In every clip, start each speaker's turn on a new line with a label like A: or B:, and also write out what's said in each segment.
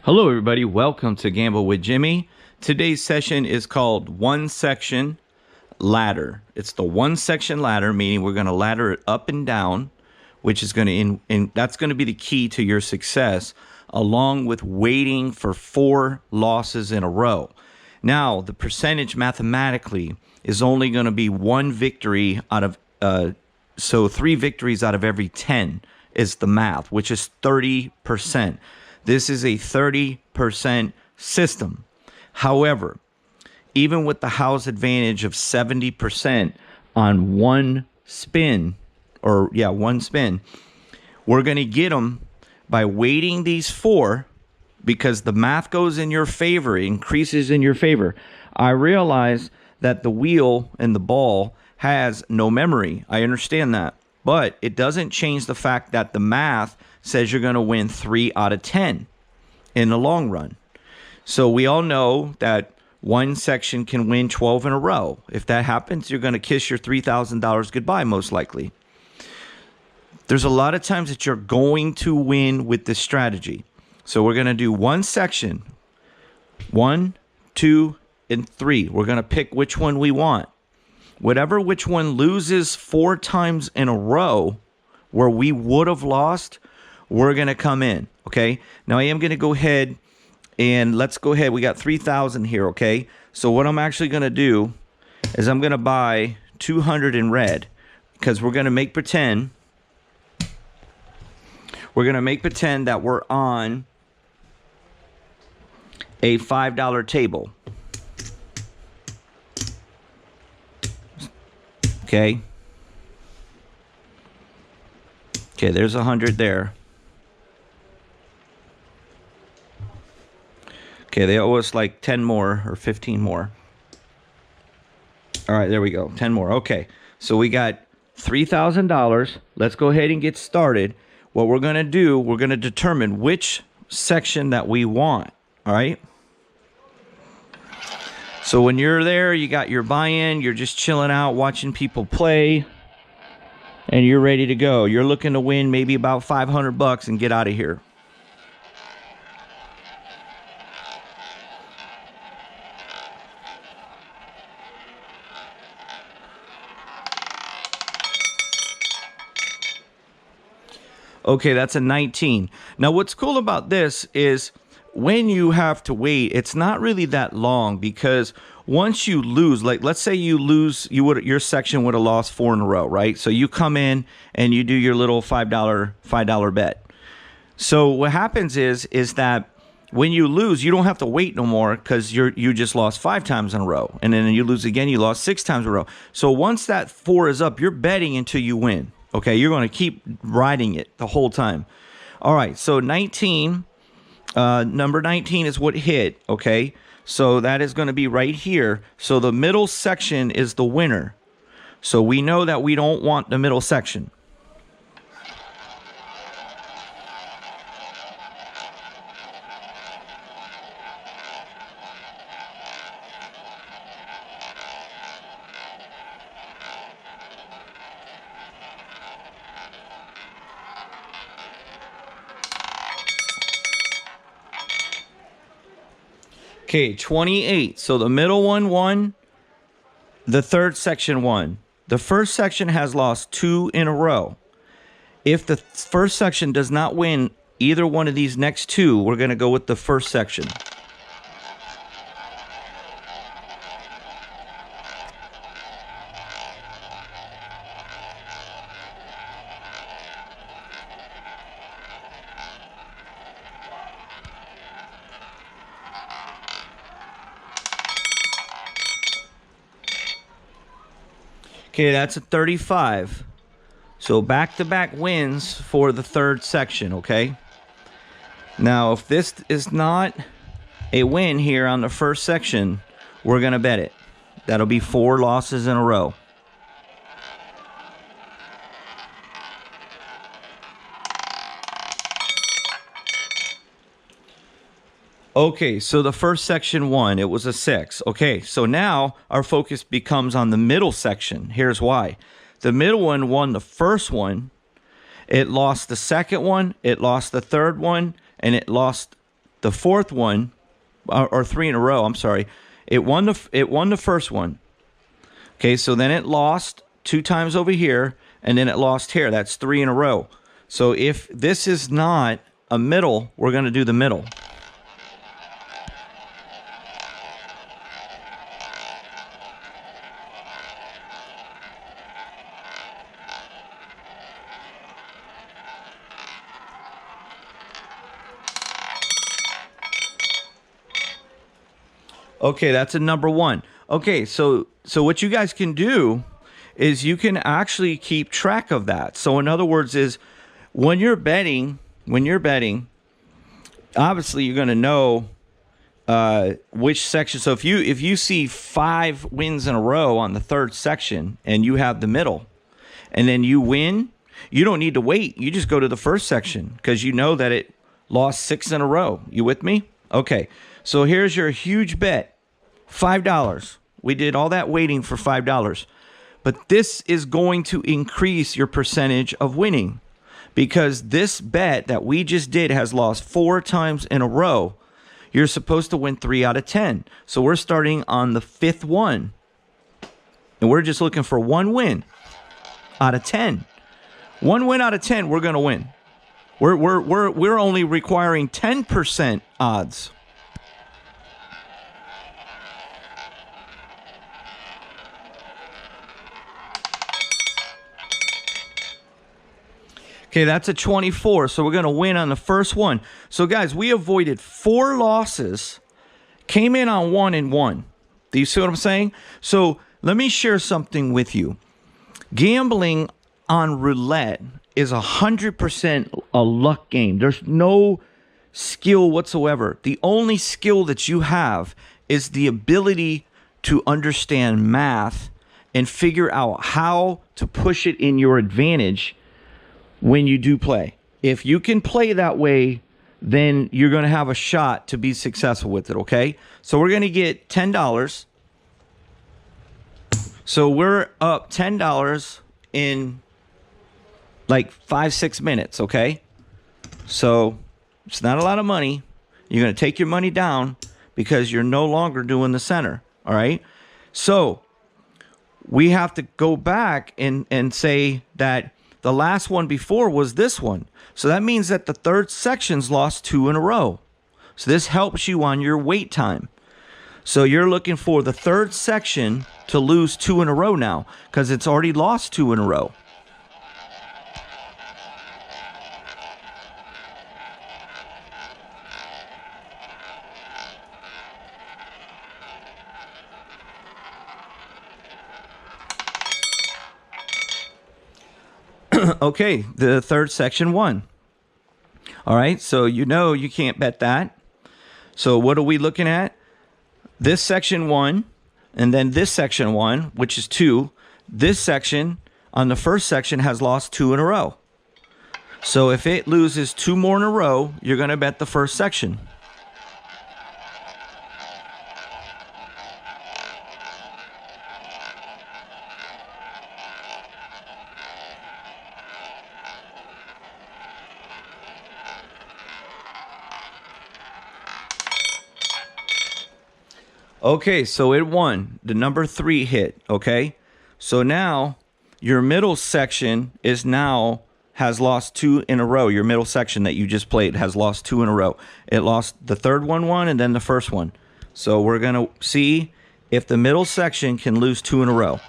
A: Hello everybody, welcome to Gamble with Jimmy. Today's session is called one section ladder. It's the one section ladder, meaning we're going to ladder it up and down, which is going to that's going to be the key to your success, along with waiting for 4 losses in a row. Now, the percentage mathematically is only going to be 1 victory out of so 3 victories out of every 10 is the math, which is 30%. This is a 30% system. However, even with the house advantage of 70% on one spin, we're going to get them by weighting these 4 because the math goes in your favor, it increases in your favor. I realize that the wheel and the ball has no memory. I understand that. But it doesn't change the fact that the math says you're going to win 3 out of 10 in the long run. So we all know that one section can win 12 in a row. If that happens, you're going to kiss your $3,000 goodbye, most likely. There's a lot of times that you're going to win with this strategy. So we're going to do one section, 1, 2, and 3. We're going to pick which one we want. Which one loses 4 times in a row where we would have lost, we're going to come in, okay? Now, I am going to go ahead and let's go ahead. We got 3,000 here, okay? So what I'm actually going to do is I'm going to buy 200 in red because we're going to make pretend. We're going to make pretend that we're on a $5 table. Okay. Okay, there's 100 there. Okay, they owe us like 10 more or 15 more. All right, there we go. 10 more. Okay, so we got $3,000. Let's go ahead and get started. What we're going to do, we're going to determine which section that we want. All right. So when you're there, you got your buy-in, you're just chilling out, watching people play, and you're ready to go. You're looking to win maybe about $500 and get out of here. Okay, that's a 19. Now, what's cool about this is when you have to wait, it's not really that long because once you lose, like let's say you lose, your section would have lost 4 in a row, right? So you come in and you do your little $5 bet. So what happens is that when you lose, you don't have to wait no more because you just lost 5 times in a row, and then you lose again, you lost 6 times in a row. So once that 4 is up, you're betting until you win. Okay, you're going to keep riding it the whole time. All right, so 19. Number 19 is what hit, okay? So that is going to be right here. So the middle section is the winner. So we know that we don't want the middle section. Okay, 28. So the middle one won. The third section won. The first section has lost 2 in a row. If the first section does not win either one of these next 2, we're going to go with the first section. Okay, that's a 35. So back-to-back wins for the third section, okay? Now, if this is not a win here on the first section, we're going to bet it. That'll be 4 losses in a row. Okay, so the first section won. It was a 6. Okay, so now our focus becomes on the middle section. Here's why. The middle one won the first one. It lost the second one. It lost the third one. And it lost The fourth one, or 3 in a row, I'm sorry, it won the first one. Okay, so then it lost 2 times over here, and then it lost here. That's 3 in a row. So if this is not a middle, we're going to do the middle. Okay, that's a number 1. Okay, so what you guys can do is you can actually keep track of that. So in other words is when you're betting, obviously you're going to know which section. So if you see 5 wins in a row on the third section and you have the middle and then you win, you don't need to wait. You just go to the first section because you know that it lost 6 in a row. You with me? Okay. So here's your huge bet, $5. We did all that waiting for $5. But this is going to increase your percentage of winning because this bet that we just did has lost 4 times in a row. You're supposed to win 3 out of 10. So we're starting on the 5th one. And we're just looking for 1 win out of 10. 1 win out of 10, we're going to win. We're only requiring 10% odds. Okay, that's a 24, so we're going to win on the first one. So, guys, we avoided 4 losses, came in on 1 and 1. Do you see what I'm saying? So, let me share something with you. Gambling on roulette is 100% a luck game. There's no skill whatsoever. The only skill that you have is the ability to understand math and figure out how to push it in your advantage when you do play. If you can play that way, then you're going to have a shot to be successful with it, okay? So we're going to get $10. So we're up $10 in like 5-6 minutes, okay? So it's not a lot of money. You're going to take your money down because you're no longer doing the center, all right? So we have to go back and say that the last one before was this one. So that means that the third section's lost 2 in a row. So this helps you on your wait time. So you're looking for the third section to lose 2 in a row now because it's already lost 2 in a row. Okay, the third section won. All right, so you know you can't bet that. So what are we looking at? This section 1, and then this section 1, which is 2. This section on the first section has lost 2 in a row. So if it loses 2 more in a row, you're going to bet the first section. Okay, so it won. The number 3 hit, okay? So now your middle section has lost 2 in a row. Your middle section that you just played has lost 2 in a row. It lost the third one and then the first one. So we're going to see if the middle section can lose 2 in a row.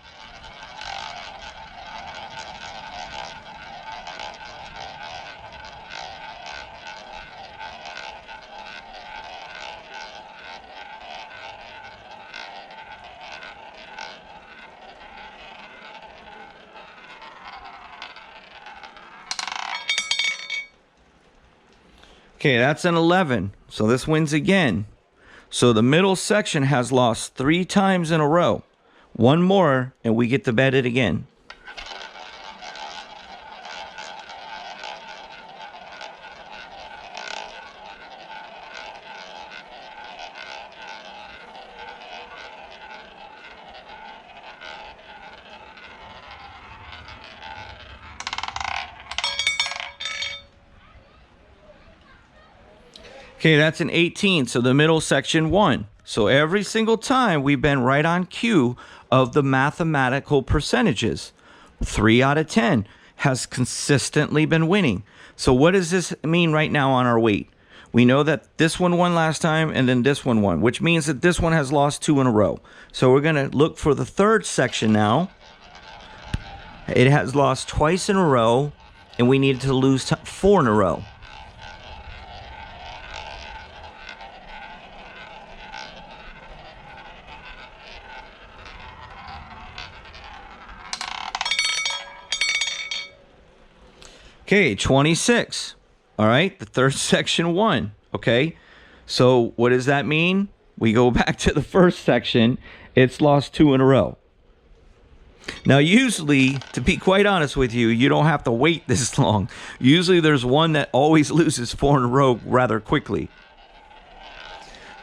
A: Okay, that's an 11. So this wins again. So the middle section has lost 3 times in a row. 1 more, and we get to bet it again. Okay, that's an 18. So the middle section won. So every single time we've been right on cue of the mathematical percentages. 3 out of 10 has consistently been winning. So what does this mean right now on our weight? We know that this one won last time and then this one won, which means that this one has lost 2 in a row. So we're going to look for the third section now. It has lost twice in a row, and we need to lose 4 in a row. Okay, 26. All right, the third section won. Okay, so what does that mean? We go back to the first section. It's lost 2 in a row. Now, usually, to be quite honest with you, you don't have to wait this long. Usually, there's one that always loses 4 in a row rather quickly.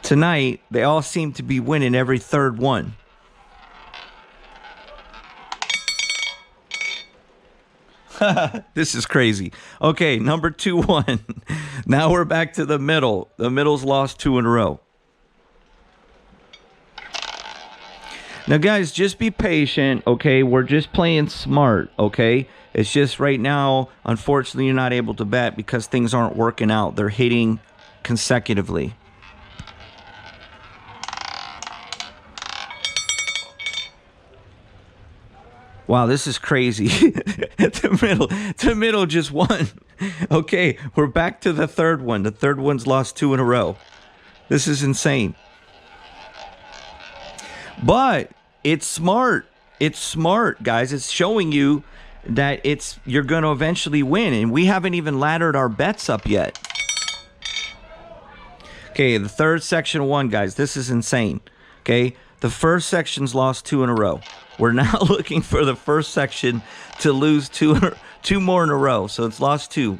A: Tonight, they all seem to be winning every third one. This is crazy. Okay, number 2 won. Now we're back to the middle. The middle's lost 2 in a row. Now, guys, just be patient, okay? We're just playing smart, okay? It's just right now, unfortunately, you're not able to bet because things aren't working out. They're hitting consecutively. Wow, this is crazy. The middle just won. Okay, we're back to the third one. The third one's lost 2 in a row. This is insane. But it's smart. It's smart, guys. It's showing you that you're going to eventually win. And we haven't even laddered our bets up yet. Okay, the third section won, guys. This is insane. Okay, the first section's lost 2 in a row. We're now looking for the first section to lose 2 more in a row. So it's lost 2.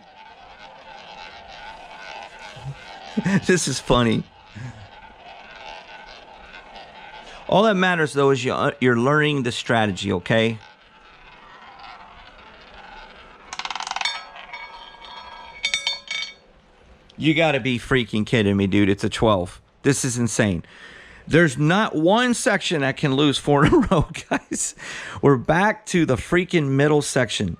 A: This is funny. All that matters, though, is you're learning the strategy, okay? You got to be freaking kidding me, dude. It's a 12. This is insane. There's not one section that can lose 4 in a row, guys. We're back to the freaking middle section.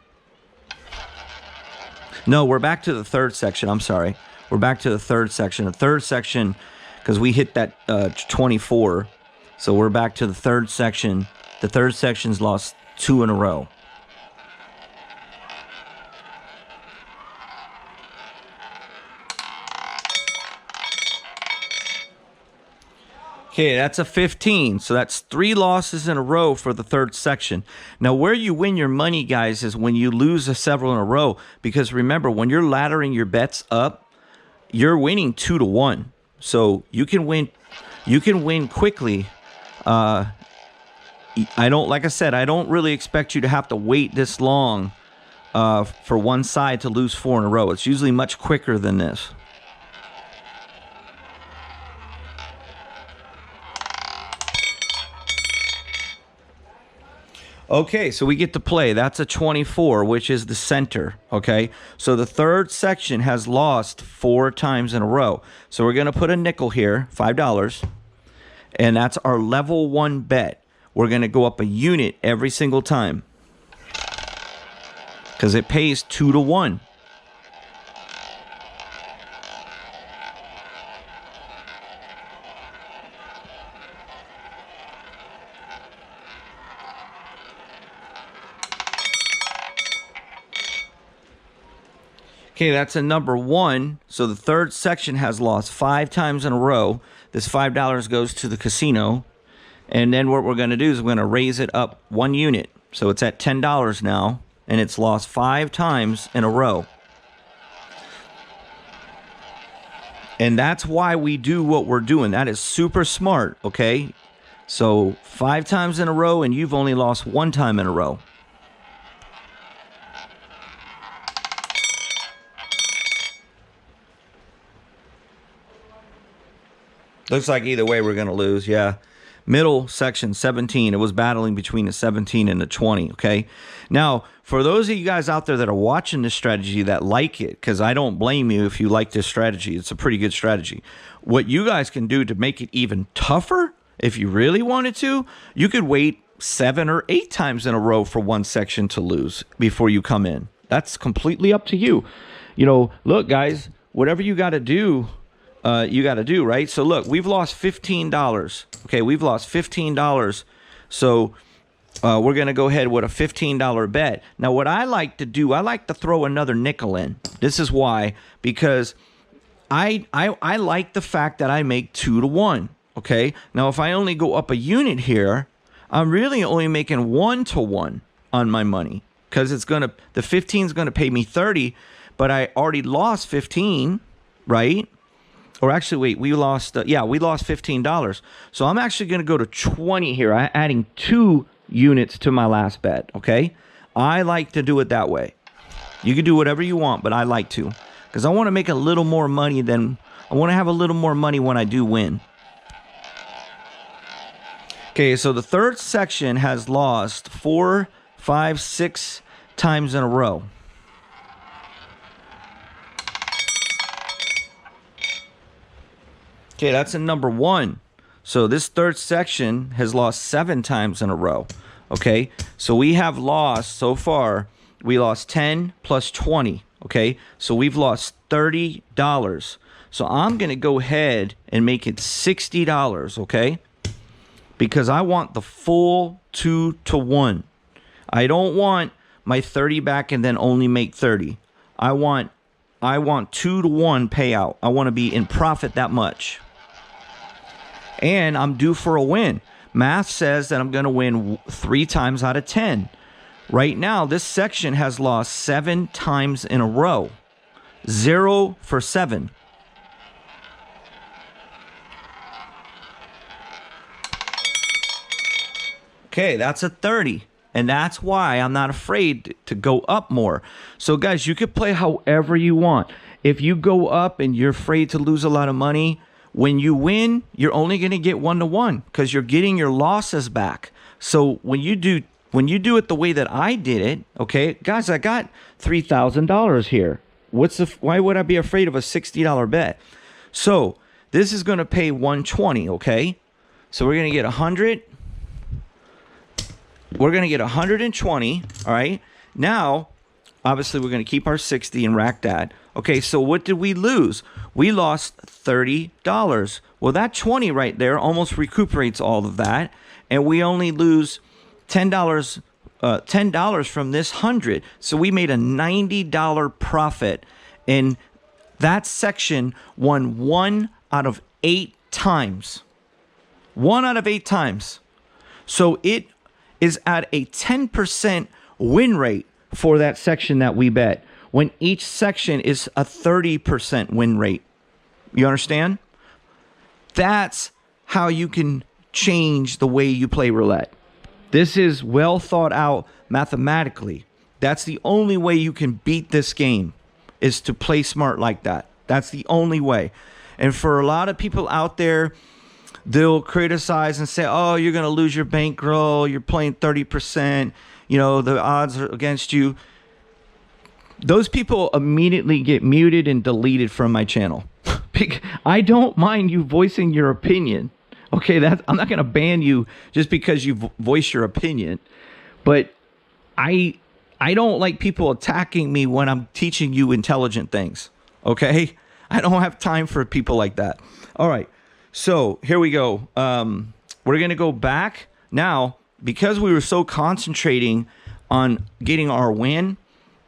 A: No, we're back to the third section. I'm sorry. We're back to the third section. The third section, because we hit that 24. So we're back to the third section. The third section's lost 2 in a row. Okay, that's a 15. So that's 3 losses in a row for the third section. Now, where you win your money, guys, is when you lose several in a row. Because remember, when you're laddering your bets up, you're winning 2 to 1. So you can win. You can win quickly. Like I said, I don't really expect you to have to wait this long for one side to lose 4 in a row. It's usually much quicker than this. Okay, so we get to play. That's a 24, which is the center, okay? So the third section has lost 4 times in a row. So we're going to put a nickel here, $5, and that's our level 1 bet. We're going to go up a unit every single time because it pays 2 to 1. Okay, that's a number 1. So the third section has lost 5 times in a row. This $5 goes to the casino. And then what we're going to do is we're going to raise it up 1 unit. So it's at $10 now. And it's lost 5 times in a row. And that's why we do what we're doing. That is super smart, okay? So 5 times in a row, and you've only lost 1 time in a row. Looks like either way we're going to lose, yeah. Middle section, 17. It was battling between the 17 and the 20, okay? Now, for those of you guys out there that are watching this strategy that like it, because I don't blame you if you like this strategy. It's a pretty good strategy. What you guys can do to make it even tougher, if you really wanted to, you could wait 7 or 8 times in a row for one section to lose before you come in. That's completely up to you. You know, look, guys, whatever you got to do, right? So look, we've lost $15. Okay, we've lost $15. So we're going to go ahead with a $15 bet. Now, what I like to do, I like to throw another nickel in. This is why, because I like the fact that I make 2 to 1. Okay, now if I only go up a unit here, I'm really only making 1 to 1 on my money, because the 15 is gonna pay me 30, but I already lost 15, right? Or actually, wait, we lost $15. So I'm actually gonna go to 20 here, adding 2 units to my last bet. Okay, I like to do it that way. You can do whatever you want, but I like to, because I want to make a little more money I want to have a little more money when I do win. Okay, so the third section has lost 4, 5, 6 times in a row. Okay, that's in number 1. So this third section has lost 7 times in a row. Okay, so we have lost so far, we lost 10 plus 20. Okay, so we've lost $30. So I'm going to go ahead and make it $60. Okay, because I want the full 2 to 1. I don't want my 30 back and then only make 30. I want 2 to 1 payout. I want to be in profit that much. And I'm due for a win. Math says that I'm going to win 3 times out of 10. Right now, this section has lost 7 times in a row. 0 for 7. Okay, that's a 30. And that's why I'm not afraid to go up more. So, guys, you could play however you want. If you go up and you're afraid to lose a lot of money, when you win, you're only going to get 1 to 1 because you're getting your losses back. So when you do it the way that I did it, okay, guys, I got $3,000 here. Why would I be afraid of a $60 bet? So this is going to pay 120, okay? So we're going to get 100. We're going to get 120, all right? Now, obviously, we're going to keep our 60 and rack that. Okay, so what did we lose? We lost $30. Well, that 20 right there almost recuperates all of that, and we only lose $10 from this 100. So we made a $90 profit, and that section won 1 out of 8 times. 1 out of 8 times. So it is at a 10% win rate for that section that we bet, when each section is a 30% win rate. You understand? That's how you can change the way you play roulette. This is well thought out mathematically. That's the only way you can beat this game, is to play smart like that. That's the only way. And for a lot of people out there, they'll criticize and say, oh, you're going to lose your bankroll. You're playing 30%. You know, the odds are against you. Those people immediately get muted and deleted from my channel. I don't mind you voicing your opinion. Okay, I'm not going to ban you just because you voice your opinion. But I don't like people attacking me when I'm teaching you intelligent things. Okay? I don't have time for people like that. All right. So here we go. We're going to go back now, because we were so concentrating on getting our win.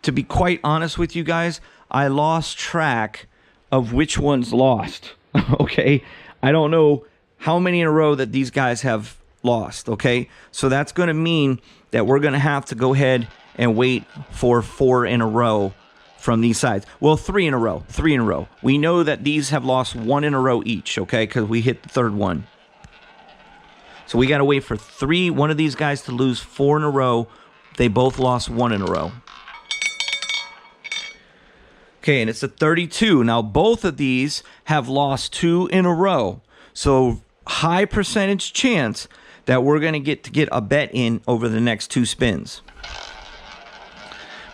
A: To be quite honest with you guys, I lost track of which ones lost. Okay, I don't know how many in a row that these guys have lost. Okay, so that's going to mean that we're going to have to go ahead and wait for 4 in a row from these sides. Well, 3 in a row. 3 in a row. We know that these have lost 1 in a row each, okay, because we hit the third one. So we got to wait for one of these guys to lose 4 in a row. They both lost 1 in a row. Okay, and it's a 32. Now, both of these have lost 2 in a row. So high percentage chance that we're going to get a bet in over the next 2 spins.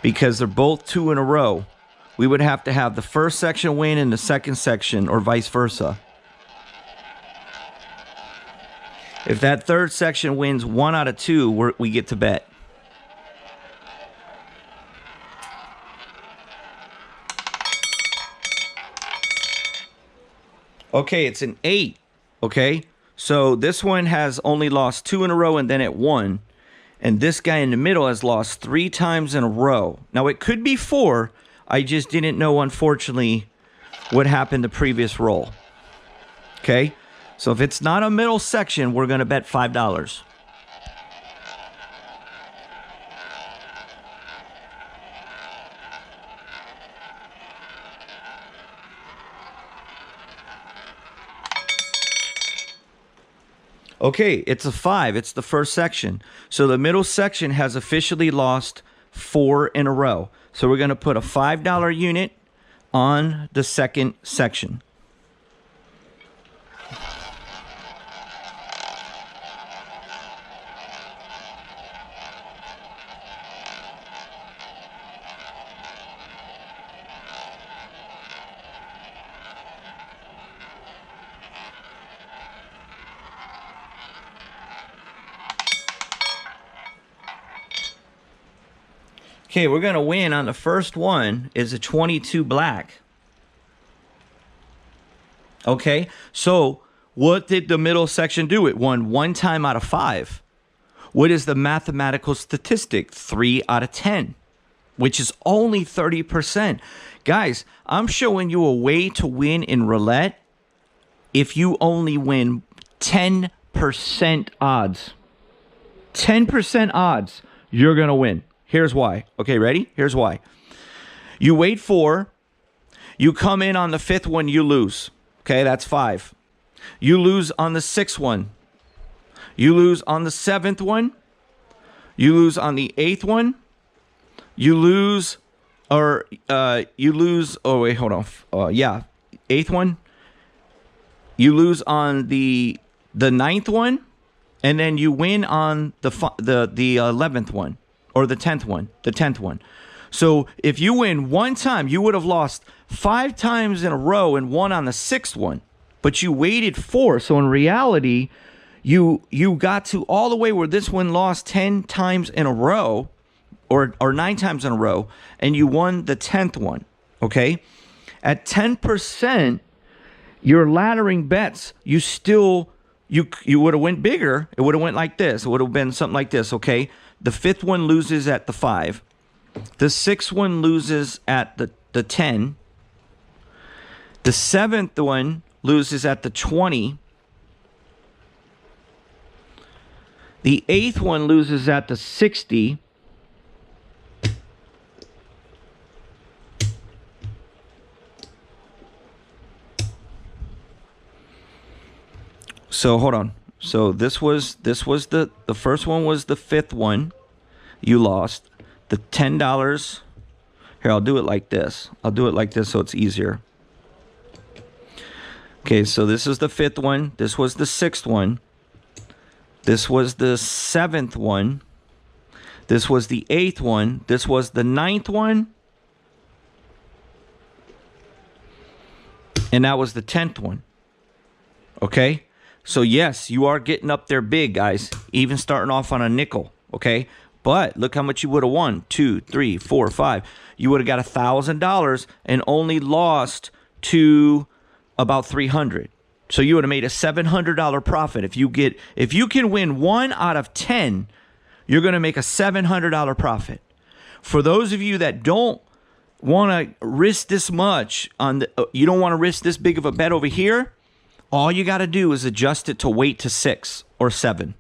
A: Because they're both 2 in a row. We would have to have the first section win and the second section, or vice versa. If that third section wins 1 out of 2, we get to bet. Okay, it's an 8. Okay, so this one has only lost 2 in a row and then it won. And this guy in the middle has lost 3 times in a row. Now, it could be 4. I just didn't know, unfortunately, what happened the previous roll. Okay, so if it's not a middle section, we're going to bet $5. Okay, it's a 5. It's the first section. So the middle section has officially lost 4 in a row. So we're going to put a $5 unit on the second section. Okay, we're going to win on the first one is a 22 black. Okay, so what did the middle section do? It won 1 time out of 5. What is the mathematical statistic? 3 out of 10, which is only 30%. Guys, I'm showing you a way to win in roulette if you only win 10% odds. 10% odds, you're going to win. Here's why. Okay, ready? Here's why. You wait 4. You come in on the 5th one, you lose. Okay, that's 5. You lose on the 6th one. You lose on the 7th one. You lose on the 8th one. You lose, oh wait, hold on. Yeah, 8th one. You lose on the 9th one, and then you win on the 11th one. Or the 10th one. So if you win 1 time, you would have lost 5 times in a row and won on the 6th one. But you waited 4. So in reality, you got to all the way where this one lost 10 times in a row, or 9 times in a row, and you won the 10th one. Okay? At 10%, your laddering bets, you would have went bigger. It would have went like this. It would have been something like this, okay? The 5th one loses at the 5. The 6th one loses at the 10. The 7th one loses at the 20. The 8th one loses at the 60. So hold on. So this was the first one was the 5th one. You lost the $10. Here, I'll do it like this. I'll do it like this so it's easier. Okay, so this is the 5th one. This was the 6th one. This was the 7th one. This was the 8th one. This was the 9th one. And that was the 10th one. Okay? So, yes, you are getting up there big, guys, even starting off on a nickel, okay? But look how much you would have won. 2, 3, 4, 5. You would have got $1,000 and only lost to about $300. So you would have made a $700 profit. If you can win 1 out of 10, you're going to make a $700 profit. For those of you that don't want to risk this much, you don't want to risk this big of a bet over here, all you got to do is adjust it to wait to 6 or 7.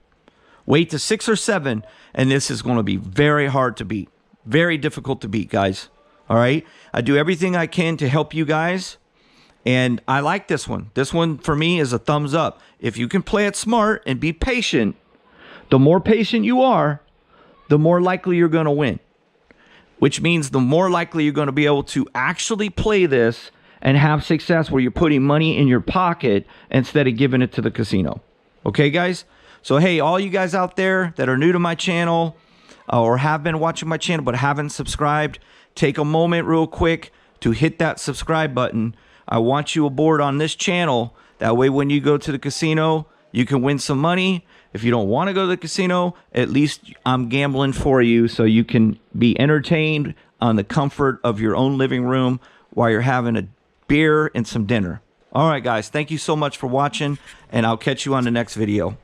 A: Wait to 6 or 7, and this is going to be very hard to beat. Very difficult to beat, guys. All right? I do everything I can to help you guys, and I like this one. This one, for me, is a thumbs up. If you can play it smart and be patient, the more patient you are, the more likely you're going to win. Which means the more likely you're going to be able to actually play this and have success where you're putting money in your pocket instead of giving it to the casino. Okay, guys? So, hey, all you guys out there that are new to my channel or have been watching my channel but haven't subscribed, take a moment real quick to hit that subscribe button. I want you aboard on this channel. That way, when you go to the casino, you can win some money. If you don't want to go to the casino, at least I'm gambling for you so you can be entertained on the comfort of your own living room while you're having a beer and some dinner. All right, guys, thank you so much for watching, and I'll catch you on the next video.